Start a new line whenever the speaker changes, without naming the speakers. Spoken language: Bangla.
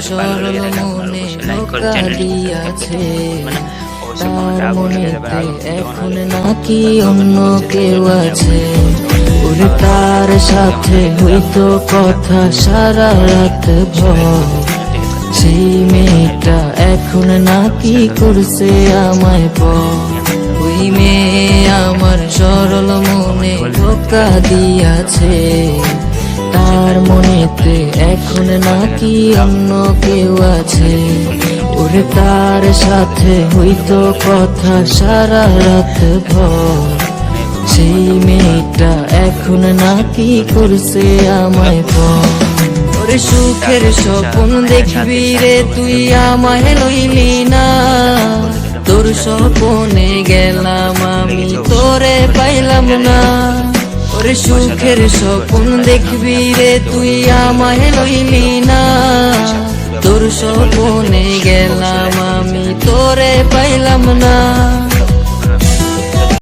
সরল মনে ধোঁকা দিয়াছে, তার মনেতে এখন নাকি অন্য কেউ আছে। ওরে তার সাথে হইতো কথা সারা রাত ভর, সেই মেয়েটা এখন নাকি করছে আমায় পর। ওই মেয়ে আমার সরল মনে ধোঁকা দিয়াছে, তার মনেতে এখন নাকি অন্য কেউ আছে। ওরে তার সাথে হইতো কথা সারা রাত ভর, সেই মেয়েটা এখন নাকি করছে আমায় পর। ওরে সুখের স্বপ্ন দেখবি রে তুই আমায় লইলি না, তোর স্বপ্নে গেলাম আমি তোরে পাইলাম না। ওরে সুখের স্বপ্ন দেখবি রে তুই আমায় লইলি না, তোর স্বপ্নে গেলাম আমি তোরে পাইলাম না।